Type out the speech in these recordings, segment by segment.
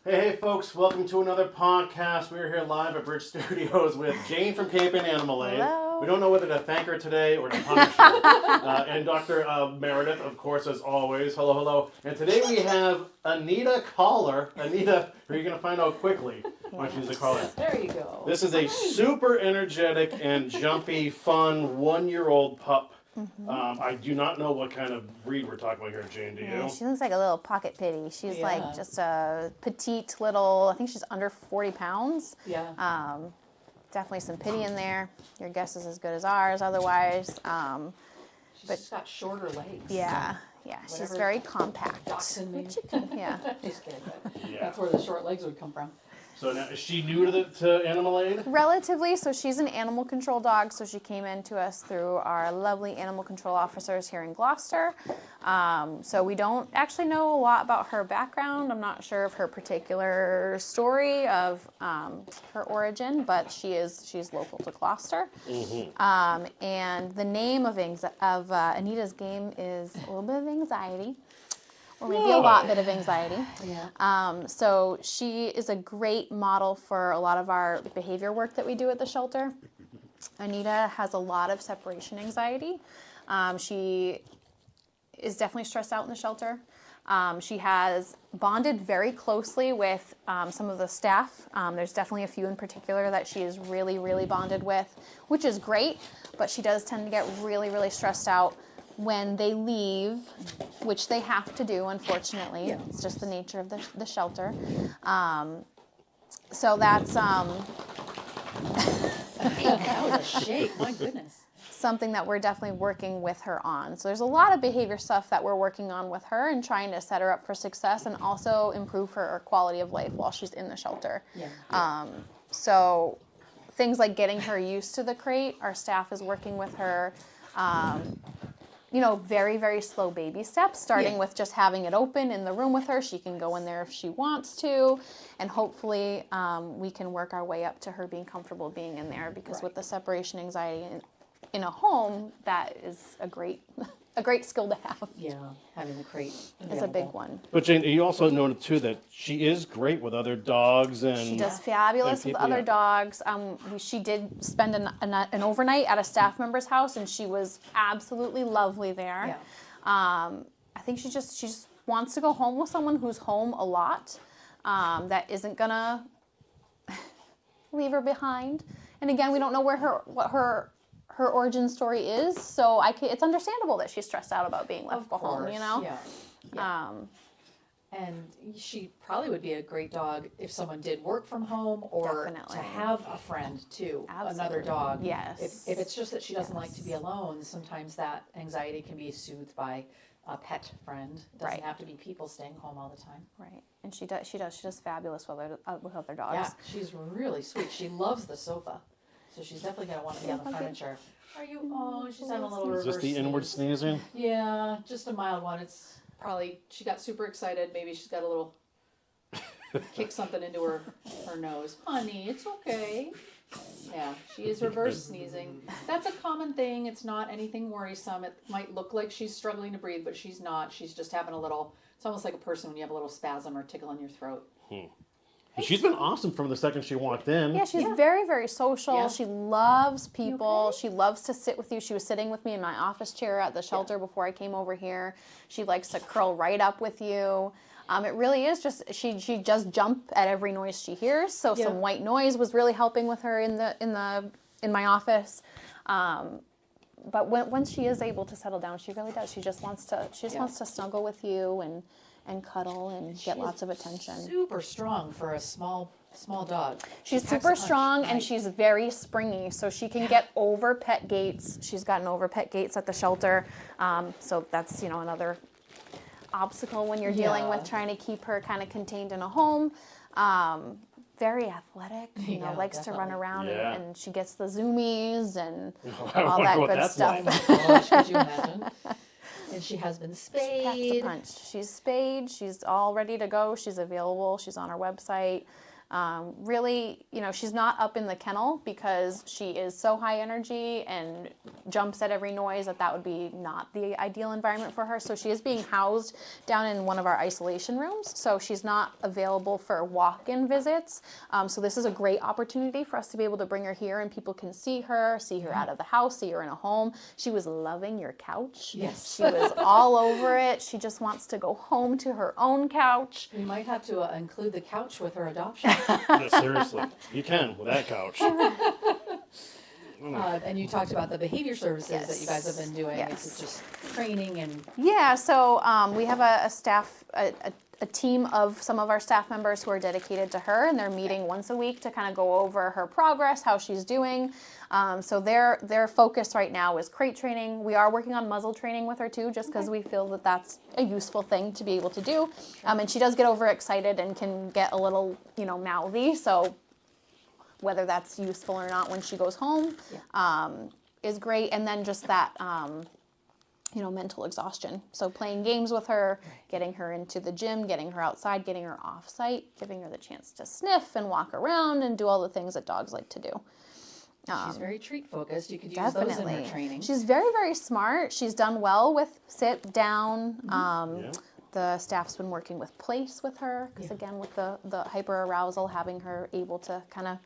Hey folks, welcome to another podcast. We're here live at Bridge Studios with Jane from Cape and Animal Aid. Hello. We don't know whether to thank her today or to punish her. And Dr. Meredith, of course, as always. Hello, hello. And today we have Anita Collar. Anita, who you're going to find out quickly when she's a caller. There you go. This is a super energetic and jumpy, fun 1-year-old pup. I do not know what kind of breed we're talking about here, Jane. Do you? Yeah, she looks like a little pocket pitty. She's Yeah. like just a petite little, I think she's under 40 pounds. Yeah. Definitely some pity in there. Your guess is as good as ours otherwise. She's just got shorter legs. Yeah, she's Whatever very compact. Dachshund means. Yeah. Just kidding. Yeah. That's where the short legs would come from. So now, is she new to Animal Aid? Relatively, so she's an animal control dog, so she came in to us through our lovely animal control officers here in Gloucester. So we don't actually know a lot about her background. I'm not sure of her particular story of her origin, but she's local to Gloucester. And the name of Anita's game is a little bit of anxiety. Or maybe a lot bit of anxiety. Yeah. So she is a great model for a lot of our behavior work that we do at the shelter. Anita has a lot of separation anxiety. She is definitely stressed out in the shelter. She has bonded very closely with some of the staff. There's definitely a few in particular that she is really, really bonded with, which is great, but she does tend to get really, really stressed out when they leave, which they have to do, unfortunately. Yeah. It's just the nature of the shelter. So that's That was a shake. My goodness. something that we're definitely working with her on. So there's a lot of behavior stuff that we're working on with her and trying to set her up for success and also improve her quality of life while she's in the shelter. Yeah. So things like getting her used to the crate, our staff is working with her. Very, very slow baby steps, starting with just having it open in the room with her. She can go in there if she wants to, and hopefully we can work our way up to her being comfortable being in there, because with the separation anxiety in a home, that is a great skill to have. Yeah. Having the crate It's a big one. But Jane, you also noted too that she is great with other dogs, and She does fabulous with people, other dogs. She did spend an overnight at a staff member's house, and she was absolutely lovely there. Yeah. I think she just wants to go home with someone who's home a lot, that isn't gonna leave her behind. And again, we don't know what her origin story is, so it's understandable that she's stressed out about being left behind. Yeah. And she probably would be a great dog if someone did work from home, or Definitely. to have a friend too, another Absolutely. dog. Yes. If it's just that she doesn't like to be alone, sometimes that anxiety can be soothed by a pet friend. It doesn't Right. have to be people staying home all the time. Right, and she does fabulous with other dogs. Yeah, she's really sweet. She loves the sofa, so she's definitely gonna want to be on the furniture. Are you? Oh, she's having a little is reverse. this the inward sneeze. sneezing? Yeah, just a mild one. It's probably she got super excited. Maybe she's got a little kick something into her nose. Honey, it's okay. Yeah, she is reverse sneezing. That's a common thing. It's not anything worrisome. It might look like she's struggling to breathe, but she's not. She's just having a little. It's almost like a person when you have a little spasm or tickle in your throat. She's been awesome from the second she walked in. Yeah, she's very, very social. Yeah. She loves people. Okay. She loves to sit with you. She was sitting with me in my office chair at the shelter before I came over here. She likes to curl right up with you. It really is just she just jump at every noise she hears. So some white noise was really helping with her in my office. But once she is able to settle down, she really does. She just wants to snuggle with you and cuddle and get lots of attention. Super strong for a small dog. She's She packs super a punch. strong, and Right. she's very springy, so she can get over pet gates. She's gotten over pet gates at the shelter, so that's another obstacle when you're dealing with trying to keep her kind of contained in a home. Very athletic, likes to run around, and she gets the zoomies and all that good stuff. Oh my gosh, could you imagine? And she has been spayed. Packs a punch. She's spayed. She's all ready to go. She's available. She's on our website. Really, she's not up in the kennel because she is so high energy and jumps at every noise that would be not the ideal environment for her. So she is being housed down in one of our isolation rooms. So she's not available for walk-in visits. So this is a great opportunity for us to be able to bring her here and people can see her out of the house, see her in a home. She was loving your couch. Yes. She was all over it. She just wants to go home to her own couch. We might have to include the couch with her adoption. Yeah, seriously, you can with that couch. And you talked about the behavior services that you guys have been doing. Yes. It's just training and Yeah, so we have a staff, a team of some of our staff members who are dedicated to her, and they're meeting once a week to kind of go over her progress, how she's doing. So their focus right now is crate training. We are working on muzzle training with her too, just because we feel that that's a useful thing to be able to do. And she does get overexcited and can get a little, mouthy. So whether that's useful or not when she goes home is great. And then just that, mental exhaustion. So playing games with her, getting her into the gym, getting her outside, getting her off site, giving her the chance to sniff and walk around and do all the things that dogs like to do. she's very treat focused. You could use those in her training. She's very, very smart. She's done well with sit down. The staff's been working with place with her because again, with the hyper arousal, having her able to kind of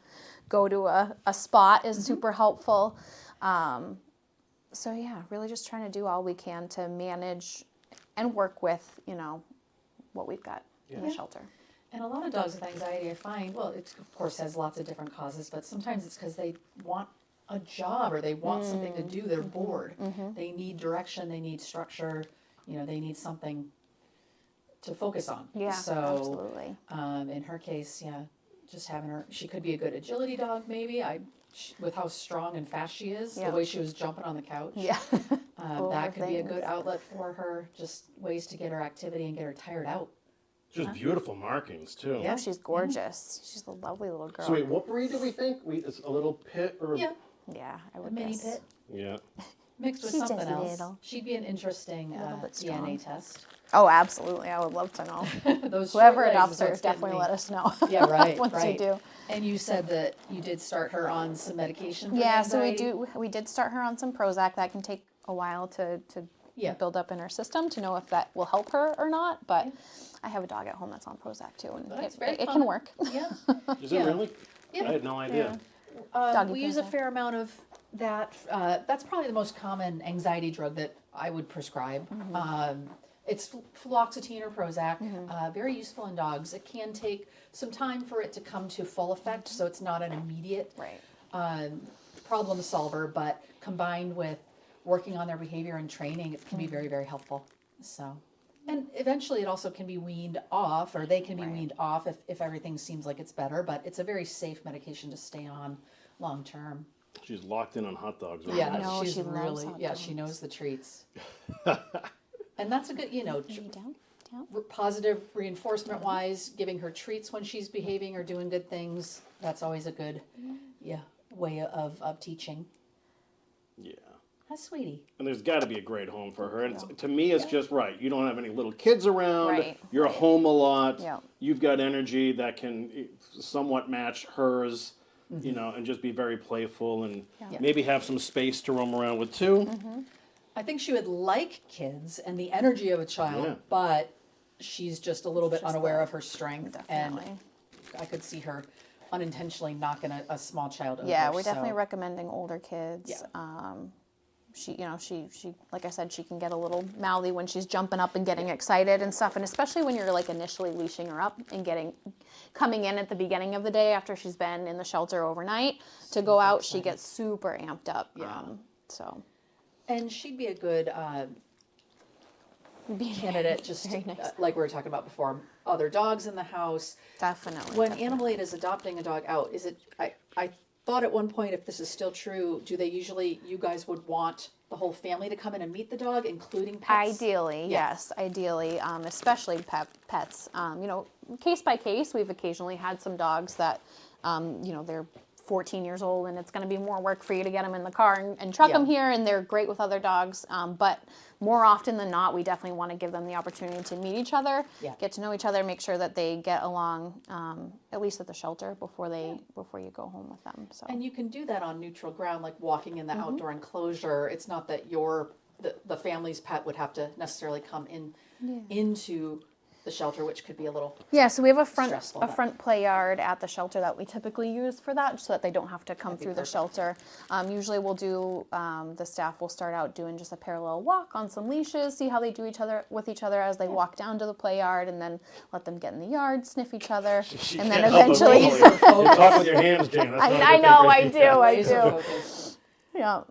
go to a spot is super helpful. So yeah, really just trying to do all we can to manage and work with, what we've got in the shelter. And a lot of dogs with anxiety, I find, well, it of course has lots of different causes, but sometimes it's because they want a job or they want something to do. They're bored. They need direction. They need structure. They need something to focus on. Yeah, so, absolutely. In her case, just having her, she could be a good agility dog maybe. With how strong and fast she is, the way she was jumping on the couch. Yeah. That could be a good outlet for her, just ways to get her activity and get her tired out. Just beautiful markings too. Yeah, she's gorgeous. She's a lovely little girl. So wait, what breed do we think? It's a little pit or? Yeah, I a would mini guess. pit Yeah. mixed with She's something just else. little. She'd be an interesting bit strong. DNA test. Oh, absolutely. I would love to know. Those Whoever short legs adopts is her, what's getting definitely me. let us know. Yeah, right. Once right. you do. And you said that you did start her on some medication. For Yeah, so anxiety? we did start her on some Prozac. That can take a while to build up in her system to know if that will help her or not. But I have a dog at home that's on Prozac too, and That's it very can common. work. Yeah. Is it really? Yeah. I had no idea. Doggy We use a Prozac. fair amount of that. That's probably the most common anxiety drug that I would prescribe. It's fluoxetine or Prozac, very useful in dogs. It can take some time for it to come to full effect, so it's not an immediate problem solver, but combined with working on their behavior and training, it can be very, very helpful. So, and eventually it also can be weaned off, or they can be weaned off if everything seems like it's better, but it's a very safe medication to stay on long term. She's locked in on hot dogs right Yeah, now. know, she's she loves really, hot yeah, dogs. she knows the treats. And that's a good, Down. positive reinforcement wise, giving her treats when she's behaving or doing good things. That's always a good, way of teaching. Yeah. That's sweetie. And there's got to be a great home for her. And to me, it's just right. You don't have any little kids around. Right. You're home a lot. Yeah. You've got energy that can somewhat match hers, and just be very playful and maybe have some space to roam around with too. I think she would like kids and the energy of a child, but she's just a little bit unaware of her strength. Definitely. And I could see her unintentionally knocking a small child over. Yeah, we're so- definitely recommending older kids. Yeah. She, like I said, she can get a little mouthy when she's jumping up and getting excited and stuff. And especially when you're like initially leashing her up and coming in at the beginning of the day after she's been in the shelter overnight to go out, she gets super amped up. Yeah. And she'd be a good candidate, just very nice. like we were talking about before, other dogs in the house. Definitely. When Animal Aid is adopting a dog out, is it, I thought at one point, if this is still true, do they usually, you guys would want the whole family to come in and meet the dog, including pets? Ideally, yes, ideally, especially pets. Case by case, we've occasionally had some dogs that, their 14 years old and it's going to be more work for you to get them in the car and truck them here, and they're great with other dogs. But more often than not, we definitely want to give them the opportunity to meet each other, get to know each other, make sure that they get along, at least at the shelter before you go home with them. So. And you can do that on neutral ground, like walking in the outdoor enclosure. It's not that the family's pet would have to necessarily come into the shelter, which could be a little so we have a stressful, front play yard at the shelter that we typically use for that, so that they don't have to come through the shelter. Usually we'll do, the staff will start out doing just a parallel walk on some leashes, see how they do with each other as they walk down to the play yard, and then let them get in the yard, sniff each other, and then eventually. You talk with your hands, Jane. That's not a good I thing know, for I you. do. laser focus. Yeah,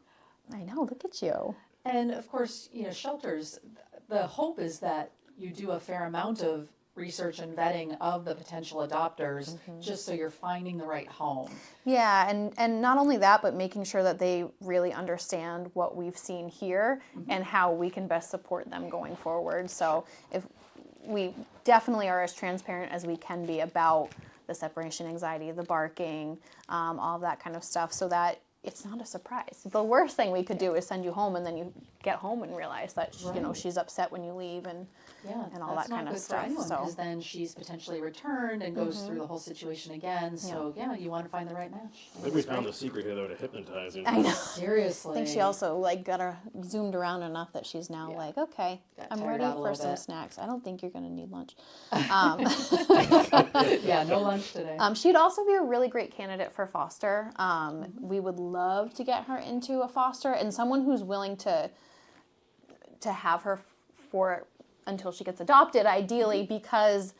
I know. Look at you. And of course, shelters, the hope is that you do a fair amount of research and vetting of the potential adopters, just so you're finding the right home. Yeah, and not only that, but making sure that they really understand what we've seen here and how we can best support them going forward. So if we definitely are as transparent as we can be about the separation anxiety, the barking, all of that kind of stuff, so that it's not a surprise. The worst thing we could do is send you home and then you get home and realize that she's upset when you leave and all that kind of stuff. Because then she's potentially returned and goes through the whole situation again. So you want to find the right match. Maybe we found the secret here, though, to hypnotizing. I know. Seriously. I think she also got her zoomed around enough that she's now okay, I'm ready for some snacks. I don't think you're going to need lunch. No lunch today. She'd also be a really great candidate for foster. We would love to get her into a foster, and someone who's willing to have her for until she gets adopted, ideally, because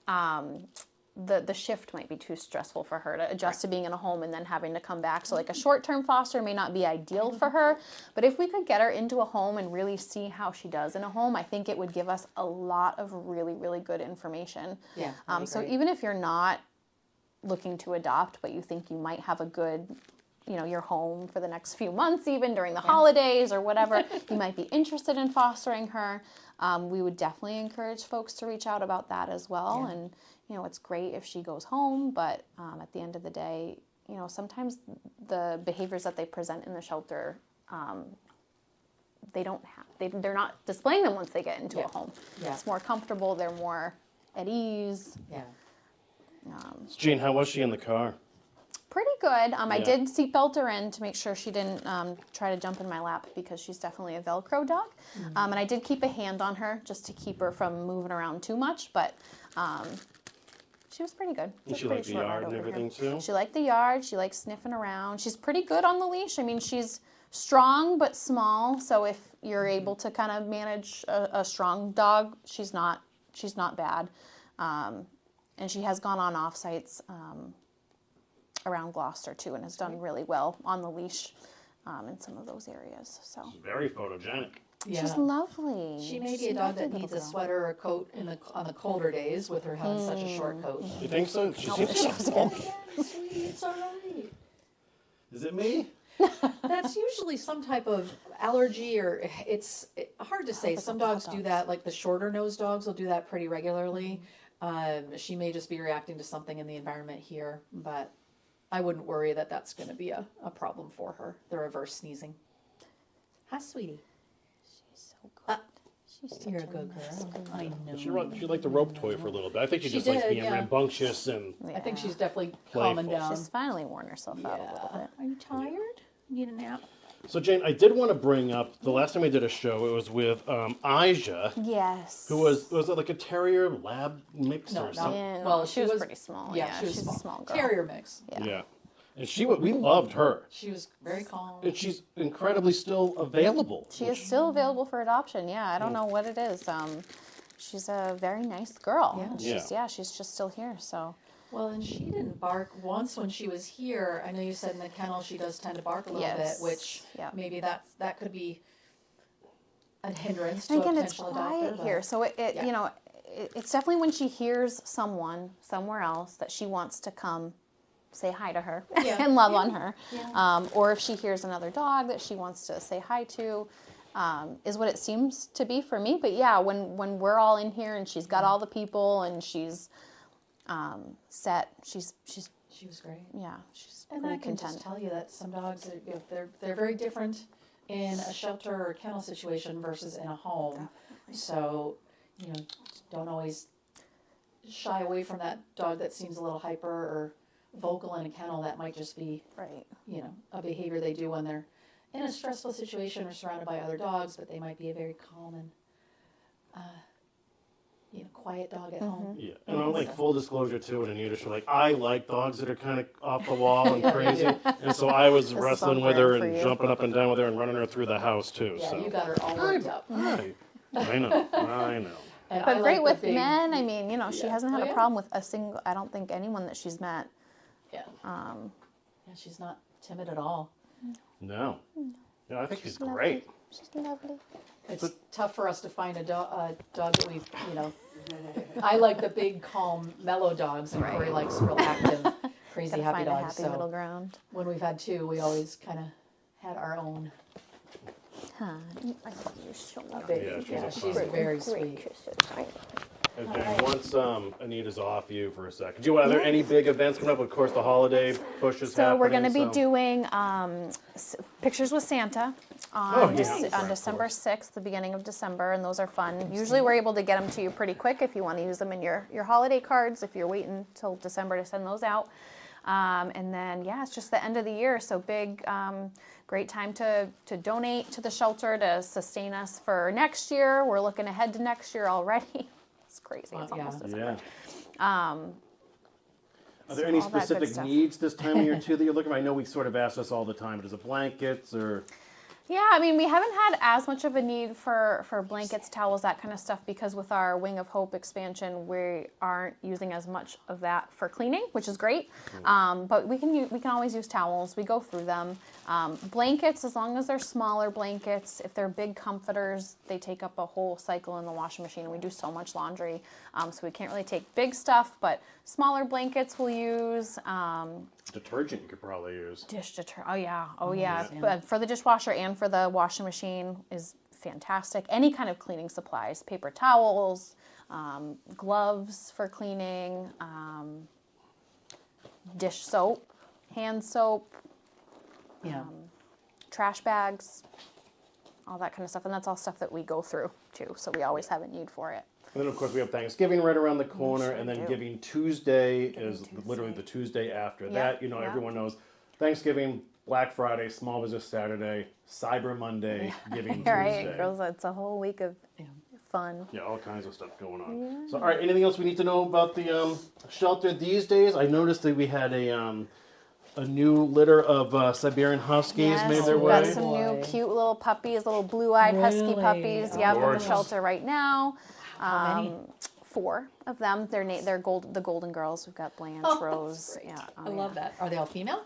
the shift might be too stressful for her to adjust to being in a home and then having to come back. So like a short-term foster may not be ideal for her, but if we could get her into a home and really see how she does in a home, I think it would give us a lot of really, really good information. Yeah. So even if you're not looking to adopt, but you think you might have a good, your home for the next few months, even during the holidays or whatever, you might be interested in fostering her. We would definitely encourage folks to reach out about that as well. And, it's great if she goes home, but at the end of the day, sometimes the behaviors that they present in the shelter, they're not displaying them once they get into a home. Yeah. It's more comfortable. They're more at ease. Yeah. Jane, how was she in the car? Pretty good. I did seatbelt her in to make sure she didn't try to jump in my lap, because she's definitely a Velcro dog. And I did keep a hand on her just to keep her from moving around too much, but she was pretty good. And she liked the yard and everything too? She liked the yard. She liked sniffing around. She's pretty good on the leash. I mean, she's strong but small, so if you're able to kind of manage a strong dog, she's not bad. And she has gone on off-sites around Gloucester too, and has done really well on the leash in some of those areas. So She's very photogenic. Yeah. She's lovely. She may be a dog that needs a sweater or a coat on the colder days, with her having such a short coat. You think so? She seems so Sweet, it's all right. Is it me? That's usually some type of allergy, or it's hard to say. Some dogs do that, like the shorter nosed dogs will do that pretty regularly. She may just be reacting to something in the environment here, but I wouldn't worry that that's going to be a problem for her, the reverse sneezing. Hi, sweetie. She's so good. You're a good girl. I know. She liked the rope toy for a little bit. I think she just likes being rambunctious and I think she's definitely playful. calming down. She's finally worn herself out a little bit. Are you tired? Need a nap? So Jane, I did want to bring up the last time we did a show. It was with Aja. Yes. Who was it like a terrier lab mix or something? Yeah, well, she was pretty small. Yeah, she was she's a small girl. Terrier mix. Yeah. And we loved her. She was very calm. And she's incredibly still available. She is still available for adoption. Yeah, I don't know what it is. She's a very nice girl. Yeah. She's just still here. So. Well, and she didn't bark once when she was here. I know you said in the kennel she does tend to bark a little bit, which maybe that could be a hindrance to a potential adopter. Again, it's quiet here, so it's definitely when she hears someone somewhere else that she wants to come say hi to her and love on her, or if she hears another dog that she wants to say hi to. Is what it seems to be for me. But yeah, when we're all in here and she's got all the people and she's set, she's She was great. Yeah, she's And pretty I can content. just tell you that some dogs, they're very different in a shelter or kennel situation versus in a home. So, don't always shy away from that dog that seems a little hyper or vocal in a kennel. That might just be, Right. a behavior they do when they're in a stressful situation or surrounded by other dogs, but they might be a very calm and quiet dog at home. Yeah, and I'm like full disclosure too, and Anita, like I like dogs that are kind of off the wall and crazy, and so I was is wrestling on with her brand and for you. jumping up and down with her and running her through the house too. Yeah, So you got her all worked up. I know. And I But great like with the big, men. I mean, she Yeah. hasn't had Oh, a yeah. problem with a single. I don't think anyone that she's met. Yeah. Yeah, she's not timid at all. No, yeah, I think she's lovely. great. She's lovely. It's tough for us to find a dog that we, I like the big, calm, mellow dogs, and Kory likes real active, crazy, Gotta happy find a dogs. happy middle So ground. when we've had two, we always kind of had our own. Honey, I love you so much. Baby. Yeah, She's she's a very Great sweet. kisses. And once Anita's off you for a second, are there any big events coming up? Of course, the holiday push is So we're going to be happening, doing pictures with Santa on December 6th, the beginning of December, and those are fun. Usually we're able to get them to you pretty quick if you want to use them in your holiday cards, if you're waiting till December to send those out. And then, it's just the end of the year, so big, great time to donate to the shelter to sustain us for next year. We're looking ahead to next year already. It's crazy. It's almost December. Are there any all that good specific stuff. needs this time of year too that you're looking for? I know we sort of ask this all the time, but is it blankets or? Yeah, I mean, we haven't had as much of a need for blankets, towels, that kind of stuff, because with our Wing of Hope expansion, we aren't using as much of that for cleaning, which is great. But we can always use towels. We go through them. Blankets, as long as they're smaller blankets, if they're big comforters, they take up a whole cycle in the washing machine. We do so much laundry, so we can't really take big stuff, but smaller blankets we'll use. Detergent you could probably use. Dish detergent. Oh yeah. But for the dishwasher and for the washing machine is fantastic. Any kind of cleaning supplies, paper towels, gloves for cleaning, dish soap, hand soap, Yeah. trash bags, all that kind of stuff. And that's all stuff that we go through too. So we always have a need for it. And then of course we have Thanksgiving right around the corner, sure and then do. Giving Tuesday is literally the Tuesday after that. yeah. Everyone knows Thanksgiving, Black Friday, Small Business Saturday, Cyber Monday, Giving All right, Tuesday. girls, it's a whole week of fun. Yeah, all kinds of stuff going on. So, all right, anything else we need to know about the shelter these days? I noticed that we had a new litter of Siberian Huskies Yes, made their we've way. got some new cute little puppies, little blue-eyed husky Really? puppies. Oh, Yep, in the gorgeous. shelter right now. How many? 4 of them. They're the Golden Girls. We've got Blanche, Oh, Rose. that's great. Yeah, I love that. Are they all female?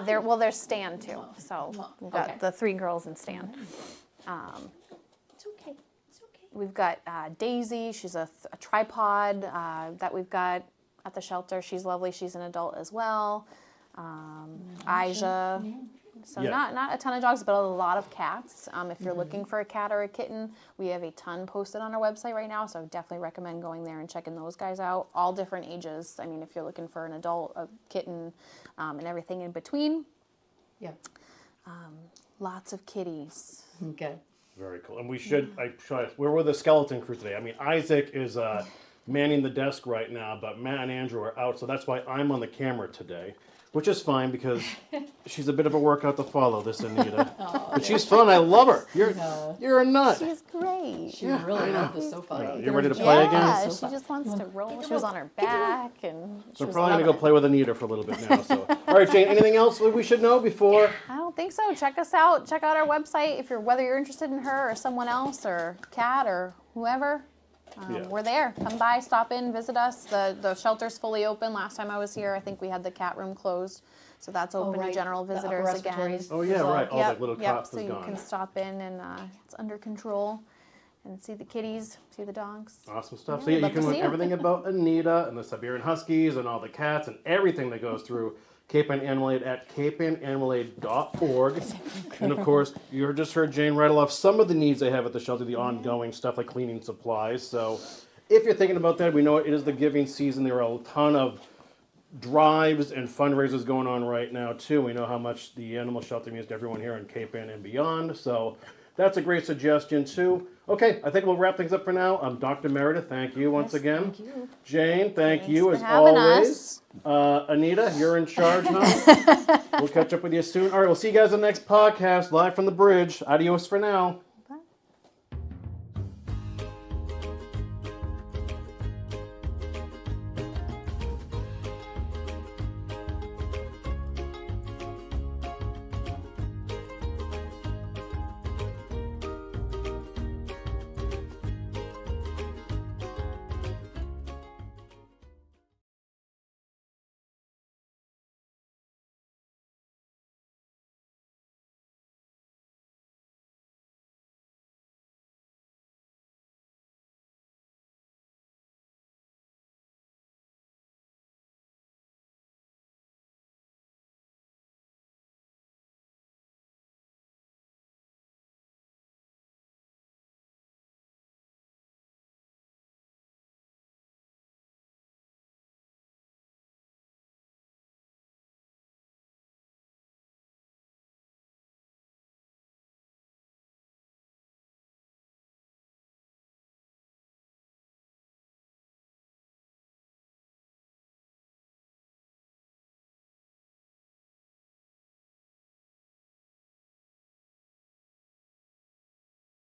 They're Stan too. So we've got Okay. the 3 girls and Stan. It's okay. It's okay. We've got Daisy. She's a tripod that we've got at the shelter. She's lovely. She's an adult as well. Aja. So Yeah. not a ton of dogs, but a lot of cats. If you're looking for a cat or a kitten, we have a ton posted on our website right now. So I definitely recommend going there and checking those guys out. All different ages. I mean, if you're looking for an adult, a kitten, and everything in between. Yeah. Lots of kitties. Okay. Very cool. And we're with the skeleton crew today. I mean, Isaac is manning the desk right now, but Matt and Andrew are out, so that's why I'm on the camera today. Which is fine because she's a bit of a workout to follow, this Anita. But she's fun. I love her. You're a nut. She's great. She really loved this so far. You ready to play Yeah, again? she just wants to roll. She was on her back, and she So we're was probably loving gonna go it. play with Anita for a little bit now. So, all right, Jane. Anything else that we should know before? I don't think so. Check us out. Check out our website whether you're interested in her or someone else or cat or whoever. Yeah. We're there. Come by, stop in, visit us. The shelter's fully open. Last time I was here, I think we had the cat room closed, so that's open to general The upper visitors again. respiratories Oh yeah, right. All that little Yep. cops So is you gone. can stop in and it's under control and see the kitties, see the dogs. Awesome stuff. Yeah, So yeah, you love to can learn see 'em. everything about Anita and the Siberian Huskies and all the cats and everything that goes through Cape Ann Animal Aid at capeannimalade.org. And of course, you just heard Jane rattle off some of the needs they have at the shelter, the ongoing stuff like cleaning supplies. So if you're thinking about that, we know it is the giving season. There are a ton of drives and fundraisers going on right now too. We know how much the animal shelter means to everyone here in Cape Ann and beyond. So that's a great suggestion too. Okay, I think we'll wrap things up for now. Dr. Meredith, thank you once again. Thank you. Jane, thank Thanks you for as having always. us. Anita, you're in charge now. We'll catch up with you soon. All right, we'll see you guys on the next podcast, live from the bridge. Adios for now.